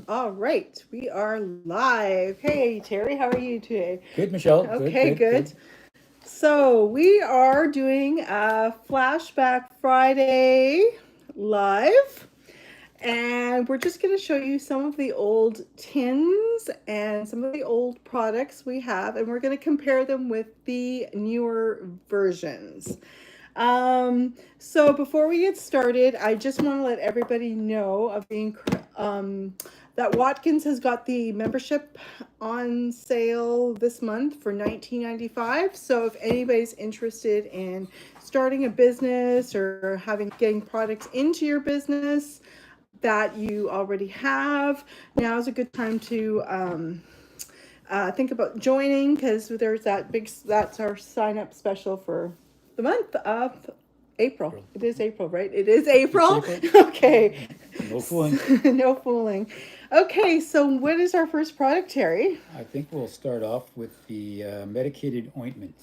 All right, we are live. Hey, Terry, how are you today? Good, Michelle. Okay, good. So, we are doing a Flashback Friday live, and we're just going to show you some of the old tins and some of the old products we have, and we're going to compare them with the newer versions. So before we get started, I just want to let everybody know of the that Watkins has got the membership on sale this month for $19.95. So if anybody's interested in starting a business or getting products into your business that you already have, now is a good time to think about joining, because there's that's our sign up special for the month of April. It is April, right? It is April. April. Okay. No fooling. No fooling. Okay, so what is our first product, Terry? I think we'll start off with the medicated ointment.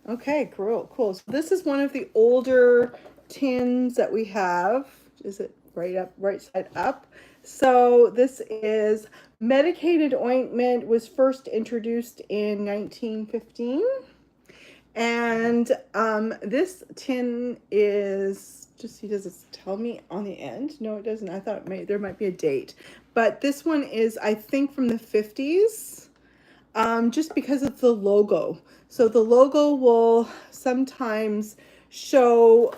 Okay, cool. So this is one of the older tins that we have. Is it right side up? So this is medicated ointment, was first introduced in 1915. And this tin is just, does it tell me on the end? No, it doesn't. I thought there might be a date. But this one is, I think, from the 50s, just because of the logo. So the logo will sometimes show,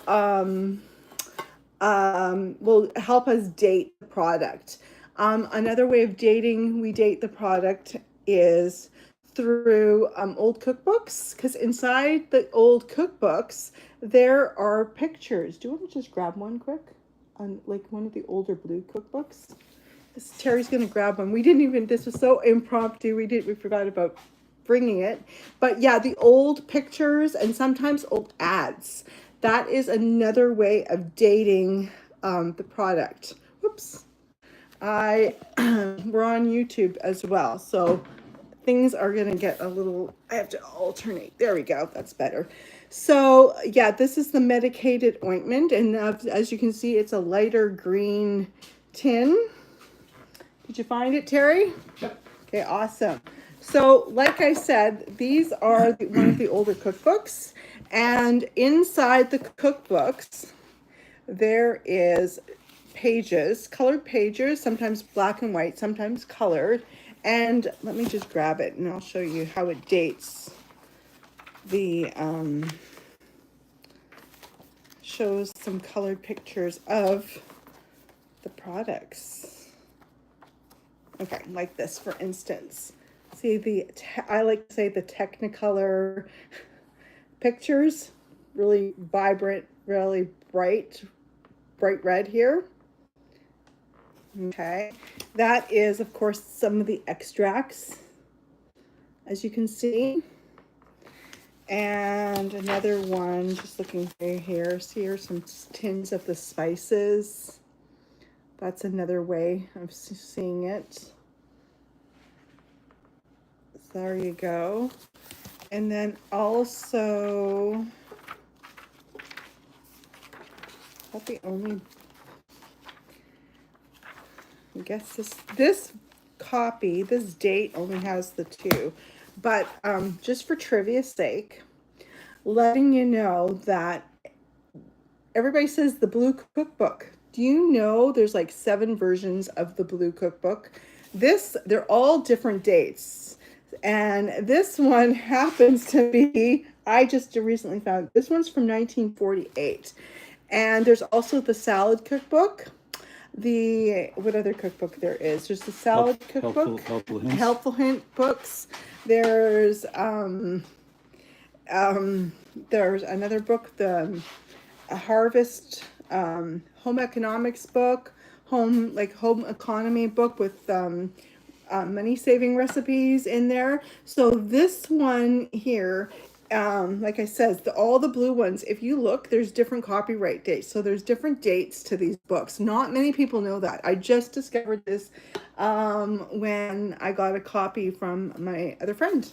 will help us date the product. Another way of we date the product is through old cookbooks, because inside the old cookbooks there are pictures. Do you want to just grab one quick on like one of the older blue cookbooks? Terry's gonna grab one. This was so impromptu, we forgot about bringing it. But yeah, the old pictures and sometimes old ads. That is another way of dating the product. Whoops. We're on YouTube as well, so things are gonna get a little, I have to alternate. There we go, that's better. So yeah, this is the medicated ointment, and as you can see, it's a lighter green tin. Did you find it, Terry? Yep. Okay, awesome. So like I said, these are one of the older cookbooks, and inside the cookbooks there is pages, colored pages, sometimes black and white, sometimes colored. And let me just grab it and I'll show you how it dates. The shows some colored pictures of the products. Okay, like this, for instance. See, I like to say the Technicolor pictures, really vibrant, really bright red here. Okay, that is, of course, some of the extracts, as you can see. And another one, just looking here, see here some tins of the spices. That's another way of seeing it. So there you go. And then also, that's the only, I guess this copy, this date only has the two, but just for trivia's sake, letting you know that everybody says the blue cookbook. Do you know there's like 7 versions of the blue cookbook? They're all different dates. And this one happens to be, I just recently found, this one's from 1948. And there's also the salad cookbook. What other cookbook there is? There's the salad cookbook. Helpful hint books. There's another book, the Harvest home economics book, home economy book with money saving recipes in there. So this one here, like I said, all the blue ones, if you look, there's different copyright dates. So there's different dates to these books. Not many people know that. I just discovered this when I got a copy from my other friend.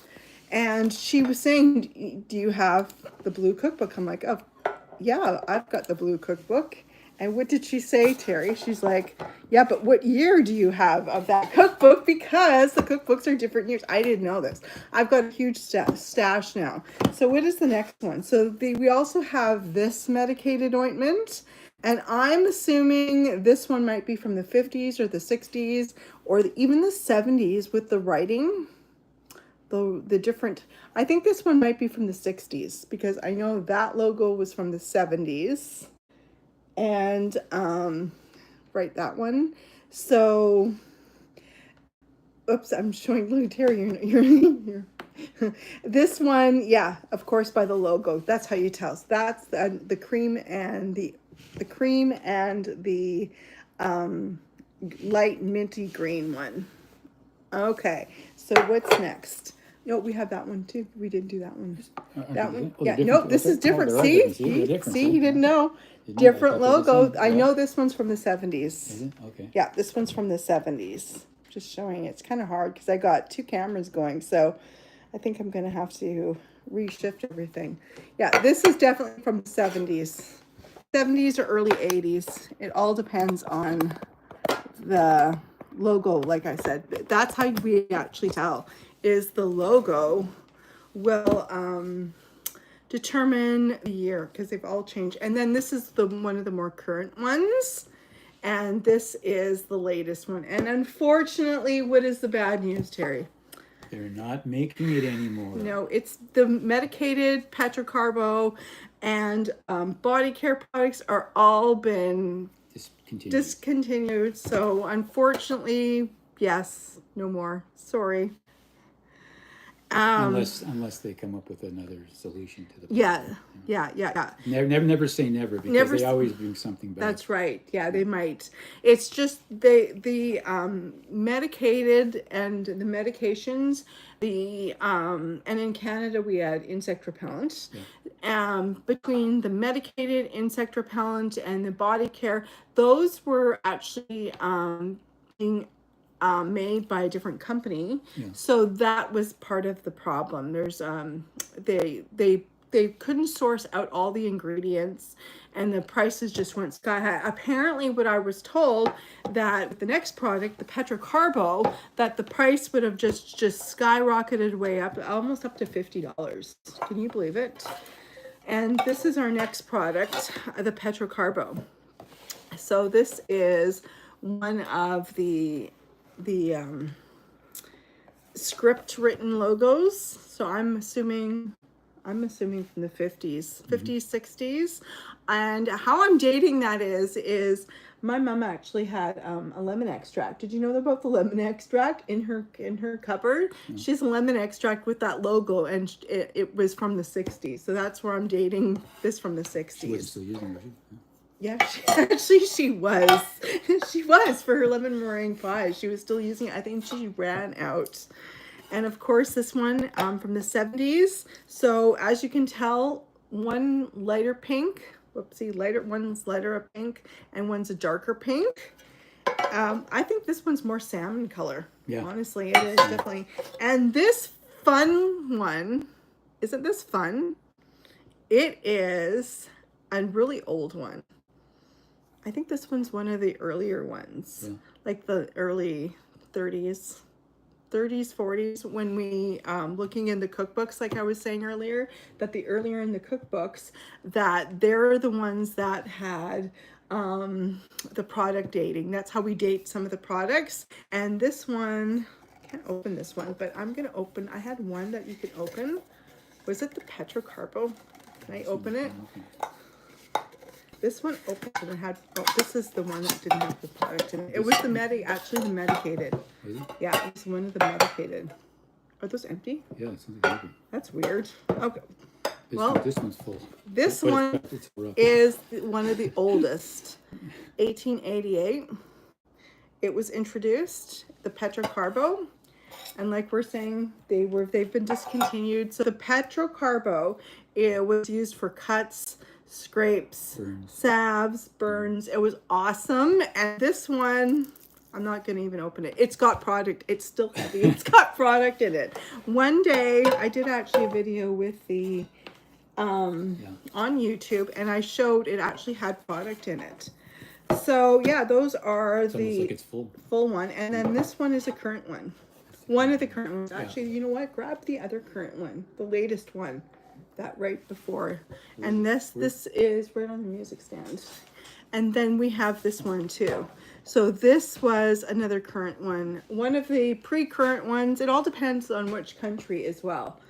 And she was saying, do you have the blue cookbook? I'm like, oh, yeah, I've got the blue cookbook. And what did she say, Terry? She's like, yeah, but what year do you have of that cookbook? Because the cookbooks are different years. I didn't know this. I've got a huge stash now. So what is the next one? So we also have this medicated ointment. And I'm assuming this one might be from the 50s or the 60s or even the 70s with the writing. The different, I think this one might be from the 60s because I know that logo was from the 70s. And right, that one. So oops, I'm showing Lou Terry, you're this one, yeah, of course, by the logo. That's how you tell. So that's the cream and the light minty green one. Okay, so what's next? No, we have that one too. We didn't do that one. That one, yeah. No, this is different. See, see, he didn't know. Different logo. I know this one's from the 70s. Is it? Okay. Yeah, this one's from the 70s. Just showing it's kind of hard because I got two cameras going, so I think I'm gonna have to reshift everything. Yeah, this is definitely from the 70s. 70s or early 80s. It all depends on the logo, like I said. That's how we actually tell, is the logo will determine the year because they've all changed. And then this is the one of the more current ones. And this is the latest one. And unfortunately, what is the bad news, Terry? They're not making it anymore. No, it's the medicated petrocarbo and body care products are all been discontinued. So unfortunately, yes, no more. Sorry. Unless they come up with another solution to the problem. Yeah. Never say never because they always bring something back. That's right. Yeah, they might. It's just the medicated and the medications. And in Canada we had insect repellent. Yeah. Between the medicated insect repellent and the body care, those were actually being made by a different company. Yeah. So that was part of the problem. There's they couldn't source out all the ingredients and the prices just went sky high. Apparently what I was told that the next product, the petrocarbo, that the price would have just skyrocketed way up, almost up to $50. Can you believe it? And this is our next product, the petrocarbo. So this is one of the script written logos. So I'm assuming from the 50s, 50s, 60s. And how I'm dating that is my mom actually had a lemon extract. Did you know about the lemon extract in her cupboard? She has a lemon extract with that logo, and it was from the 60s. So that's where I'm dating this from the 60s. She was still using it. Yeah, she was. She was for her lemon meringue pie. She was still using it. I think she ran out. And of course, this one from the 70s. So as you can tell, one lighter pink. Whoopsie, one's lighter a pink, and one's a darker pink. I think this one's more salmon color. Yeah. Honestly, it is definitely. And this fun one, isn't this fun? It is a really old one. I think this one's one of the earlier ones, like the early 30s, 40s, when we, looking in the cookbooks, like I was saying earlier, that the earlier in the cookbooks, that they're the ones that had the product dating. That's how we date some of the products. And this one, I can't open this one, but I'm going to open, I had one that you could open. Was it the petrocarbo? Can I open it? This one opened and it had, this is the one that didn't have the product in it. It was the medicated. Is it? Yeah, it was one of the medicated. Are those empty? Yeah, it sounds like empty. That's weird. Okay. This one's full. This one is one of the oldest. 1888. It was introduced, the petrocarbo. And like we're saying, they've been discontinued. So the petrocarbo, it was used for cuts, scrapes, salves, burns. It was awesome. And this one, I'm not going to even open it. It's got product. It's still heavy. It's got product in it. One day, I did actually a video with on YouTube, and I showed it actually had product in it. So yeah, those are It's almost the like it's full. full one, and then this one is a current one. One of the current ones. Actually, you know what? Grab the other current one, the latest one, that right before. And this is right on the music stand. And then we have this one too. So this was another current one. One of the pre-current ones. It all depends on which country as well.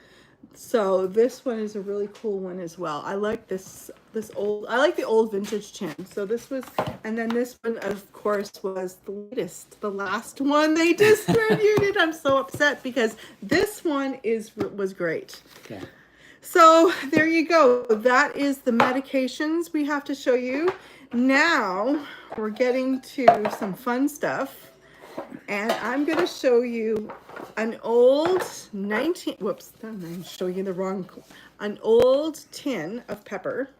So this one is a really cool one as well. I like this old, I like the old vintage tin. So this was, and then this one of course was the latest, the last one they distributed. I'm so upset because this one was great. Yeah. So there you go. That is the medications we have to show you. Now we're getting to some fun stuff. And I'm going to show you an old I'm showing you the wrong, an old tin of pepper.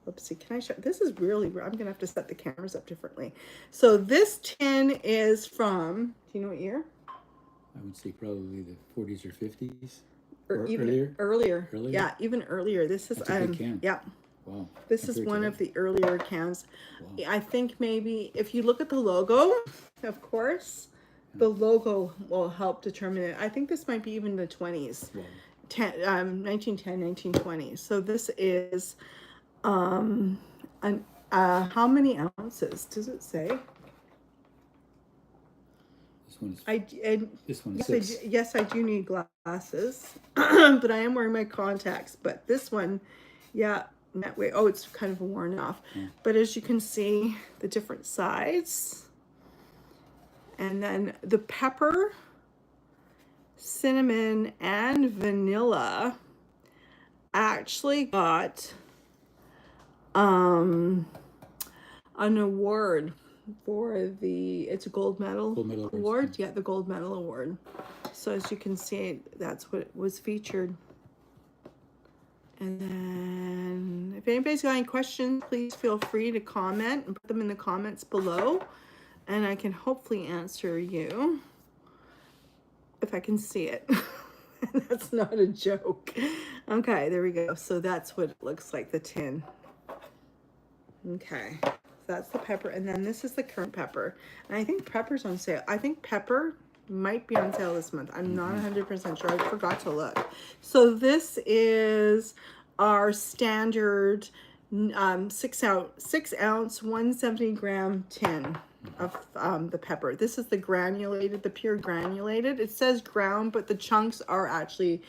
Whoopsie, can I show, this is really, I'm going to have to set the cameras up differently. So this tin is from, do you know what year? I would say probably the 40s or 50s. Or even earlier? Earlier. Earlier? Yeah, even earlier. This is, That's a big can. yeah. Wow. This is one of the earlier cans. Wow. I think maybe if you look at the logo, of course, the logo will help determine it. I think this might be even the 20s, Wow. 1910, 1920s. So this is, how many ounces does it say? This one is, this one is Yes, 6. yes, I do need glasses, but I am wearing my contacts. But this one, yeah, that way. Oh, it's kind of worn off. Yeah. But as you can see, the different sides. And then the pepper, cinnamon, and vanilla actually got an award for it's a gold medal award. Yeah, the gold medal award. So as you can see, that's what was featured. And then if anybody's got any questions, please feel free to comment and put them in the comments below. And I can hopefully answer you if I can see it. That's not a joke. Okay, there we go. So that's what it looks like, the tin. Okay, so that's the pepper. And then this is the current pepper. And I think pepper's on sale. I think pepper might be on sale this month. I'm not 100% sure. I forgot to look. So this is our standard 6 ounce 170 gram tin of the pepper. This is the granulated, the pure granulated. It says ground, but the chunks are actually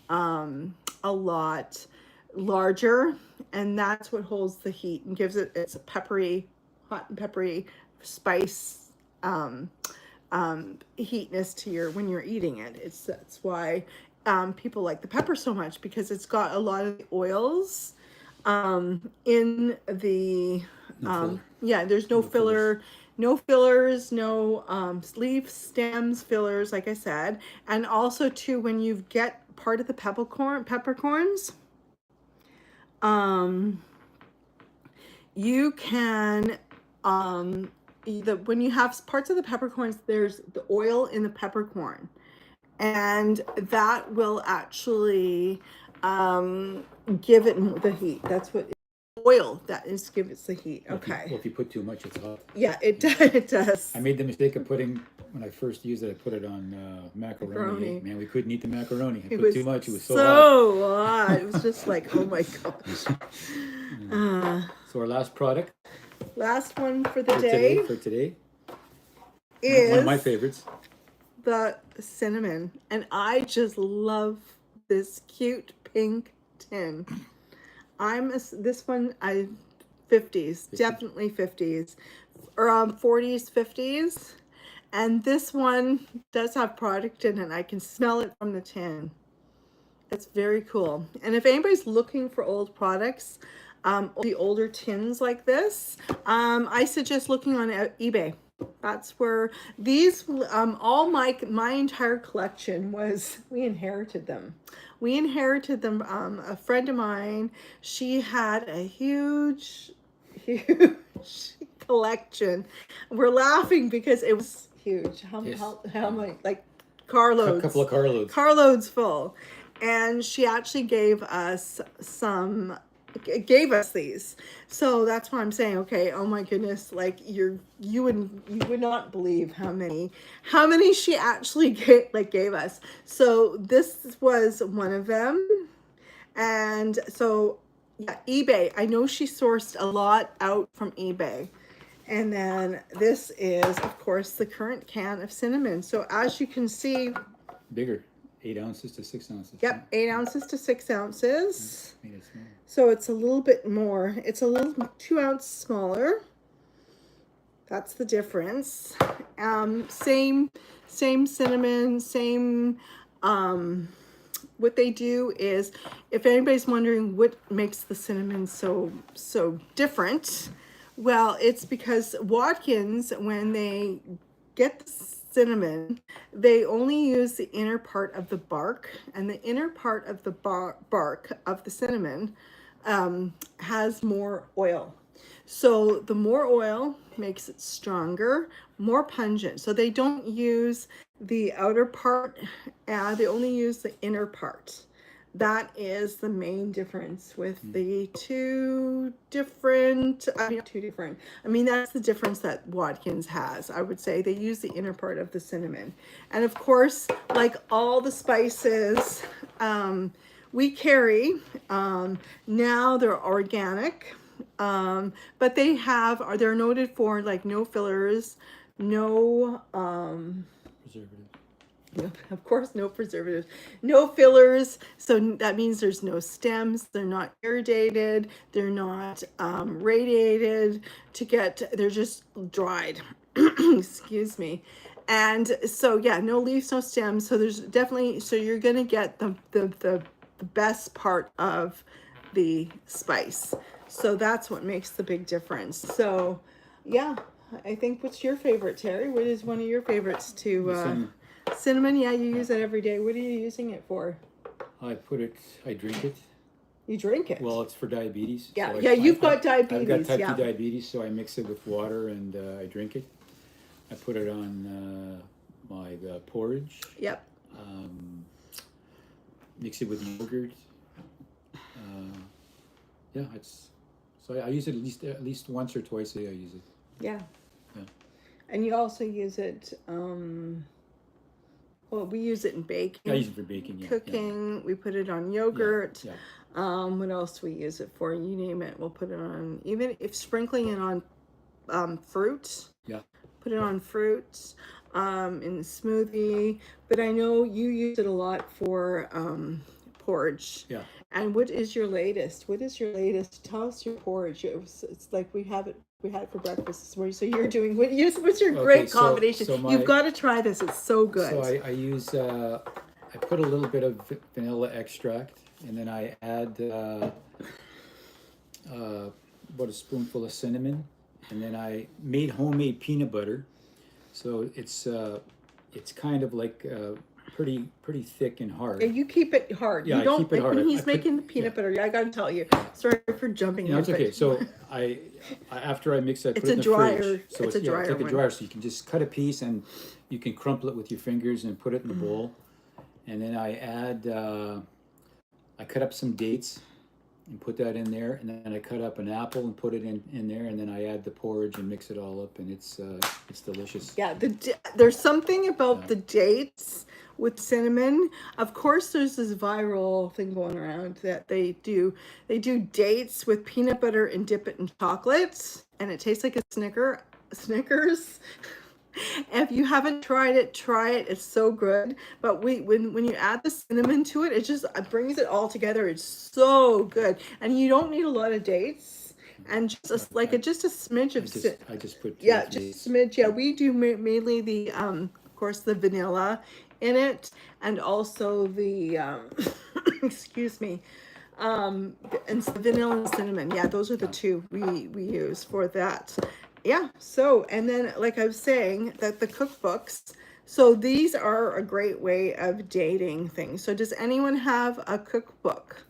a lot larger, and that's what holds the heat and gives it its peppery, hot and peppery spice heatness to your when you're eating it. That's why people like the pepper so much, because it's got a lot of the oils in the yeah, there's no filler. No fillers, no leaf stems fillers, like I said. And also too, when you get part of the peppercorns, you can when you have parts of the peppercorns, there's the oil in the peppercorn, and that will actually give it the heat. That's what oil that is give it the heat. Okay. Well, if you put too much, it's hot. Yeah, it does. I made the mistake of putting, when I first used it, I put it on macaroni. Man, we couldn't eat the macaroni. I put too much. It was so hot. It was just like, oh my gosh. So our last product. Last one for the day. For today. Is one of my favorites. The cinnamon. And I just love this cute pink tin. This one, 50s, definitely 50s, or 40s, 50s. And this one does have product in it. I can smell it from the tin. It's very cool. And if anybody's looking for old products, the older tins like this, I suggest looking on eBay. That's where these, all my entire collection was, we inherited them. We inherited them. A friend of mine, she had a huge collection. We're laughing because it was huge. How many, like carloads? A couple of carloads. Carloads full. And she actually gave us some gave us these. So that's why I'm saying, okay, oh my goodness, like you would not believe how many she actually gave us. So this was one of them. And so yeah, eBay, I know she sourced a lot out from eBay. And then this is, of course, the current can of cinnamon. So as you can see, bigger, 8 ounces to 6 ounces. yep, 8 ounces to 6 ounces. Made it small. So it's a little bit more. It's a little 2 ounce smaller. That's the difference. Same cinnamon, same. What they do is, if anybody's wondering what makes the cinnamon so different, well, it's because Watkins, when they get the cinnamon, they only use the inner part of the bark, and the inner part of the bark of the cinnamon has more oil. So the more oil makes it stronger, more pungent. So they don't use the outer part, they only use the inner part. That is the main difference with the two different, I mean, that's the difference that Watkins has. I would say they use the inner part of the cinnamon. And of course, like all the spices we carry, now they're organic, but they're noted for like no fillers, no, Preservative. no, of course, no preservatives, no fillers. So that means there's no stems. They're not irrigated. They're not radiated they're just dried. Excuse me. And so, yeah, no leaves, no stems. So there's definitely, so you're going to get the best part of the spice. So that's what makes the big difference. So, yeah, I think, what's your favorite, Terry? What is one of your favorites to... Cinnamon, yeah, you use it every day. What are you using it for? I drink it. You drink it? Well, it's for diabetes. Yeah, so you've got diabetes. I've got type 2 diabetes, so I mix it with water and I drink it. I put it on my porridge. Yep. Mix it with yogurt. Yeah, so I use it at least once or twice a day. I use it. Yeah. Yeah. And you also use it. Well, we use it in baking. I use it for baking. Yeah. Cooking. Yeah. We put it on yogurt. Yeah. What else do we use it for? You name it. We'll put it on. Even if sprinkling it on fruit. Yeah. Put it on fruits. In smoothie. But I know you use it a lot for porridge. Yeah. And what is your latest? Tell us your porridge. It's like we had it for breakfast this morning. So you're doing what's your great combination? You've got to try this. It's so good. So I use I put a little bit of vanilla extract, and then I add about a spoonful of cinnamon, and then I made homemade peanut butter. So it's kind of like pretty thick and hard. Yeah, you keep it hard. Yeah, you don't, I keep it hard. When he's making the peanut butter, I gotta tell you. Sorry for jumping. No, it's okay. So I after I mix it, I put it in the fridge. So it's a dryer. It's like a dryer, so you can just cut a piece and you can crumple it with your fingers and put it in the bowl. And then I add, I cut up some dates and put that in there, and then I cut up an apple and put it in there, and then I add the porridge and mix it all up, and it's delicious. Yeah, there's something about the dates with cinnamon. Of course, there's this viral thing going around that they do dates with peanut butter and dip it in chocolate, and it tastes like a Snickers. If you haven't tried it, try it. It's so good. But when you add the cinnamon to it, it brings it all together. It's so good, and you don't need a lot of dates, and just a smidge of. I just put just a smidge. Yeah, we do mainly the of course the vanilla in it, and also the excuse me, and vanilla and cinnamon. Yeah, those are the two we use for that. Yeah, so, and then, like I was saying, that the cookbooks, so these are a great way of dating things. So does anyone have a cookbook?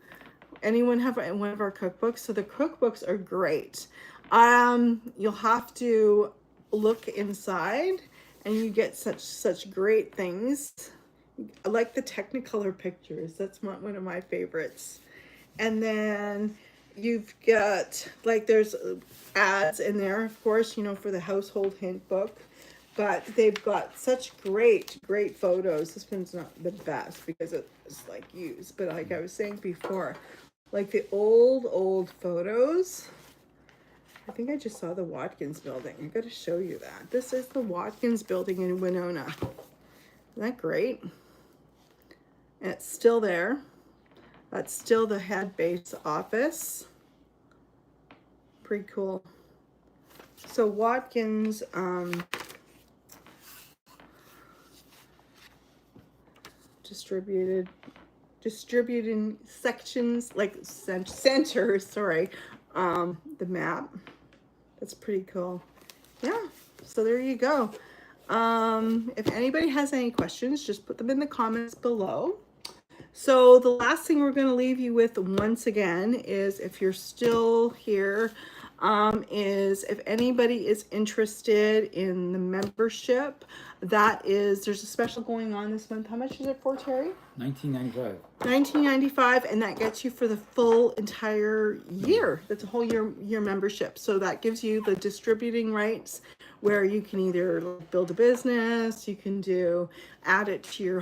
Anyone have one of our cookbooks? So the cookbooks are great. You'll have to look inside, and you get such great things. I like the Technicolor pictures. That's one of my favorites. And then you've got, like, there's ads in there, of course, you know, for the household hint book. But they've got such great photos. This one's not the best because it's like used. But like I was saying before, like the old photos. I think I just saw the Watkins building. I gotta show you that. This is the Watkins building in Winona. Isn't that great? And it's still there. That's still the head base office. Pretty cool. So Watkins, distributing sections, like centers, sorry, the map. That's pretty cool. Yeah, so there you go. If anybody has any questions, just put them in the comments below. So the last thing we're going to leave you with once again is, if you're still here, is if anybody is interested in the membership, there's a special going on this month. How much is it for, Terry? $19.95. $19.95, and that gets you for the full entire year. That's a whole year membership. So that gives you the distributing rights, where you can either build a business, you can add it to your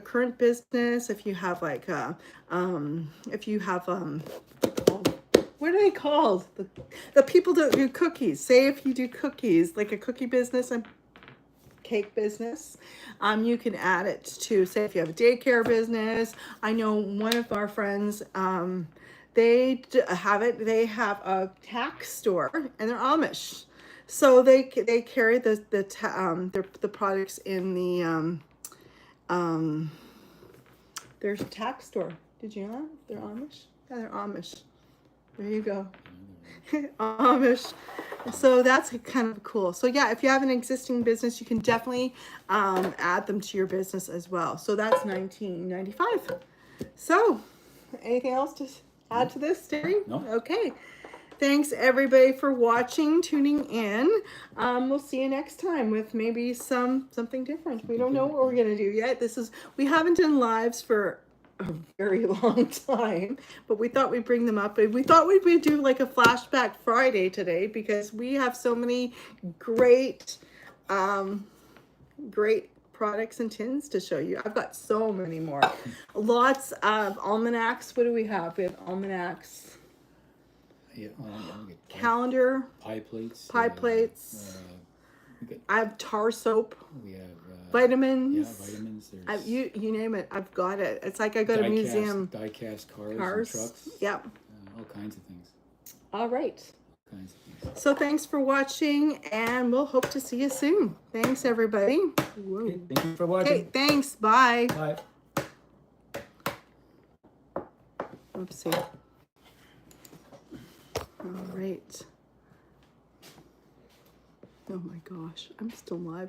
current business. If you have like what are they called? The people that do cookies. Say if you do cookies, like a cookie business and cake business, you can add it to, say if you have a daycare business. I know one of our friends, they have a tax store, and they're Amish. So they carry the products in the there's a tax store. Did you know that? They're Amish? Yeah, they're Amish. There you go. Amish. So that's kind of cool. So yeah, if you have an existing business, you can definitely add them to your business as well. So that's $19.95. So anything else to add to this, Terry? No. Okay. Thanks everybody for watching, tuning in. We'll see you next time with maybe something different. We don't know what we're gonna do yet. We haven't done lives for a very long time, but we thought we'd bring them up. We thought we'd do like a flashback Friday today, because we have so many great products and tins to show you. I've got so many more. Lots of almanacs. What do we have? We have almanacs. Yeah, Calendar. pie plates. I have tar soap. We have vitamins. Yeah, vitamins. You name it, I've got it. It's like I got a museum. Die-cast cars and trucks. Yep. All kinds of things. All right. All kinds of things. So thanks for watching, and we'll hope to see you soon. Thanks, everybody. Okay, thank you for watching. Okay, thanks. Bye. Bye. Oopsie. All right. Oh my gosh, I'm still live.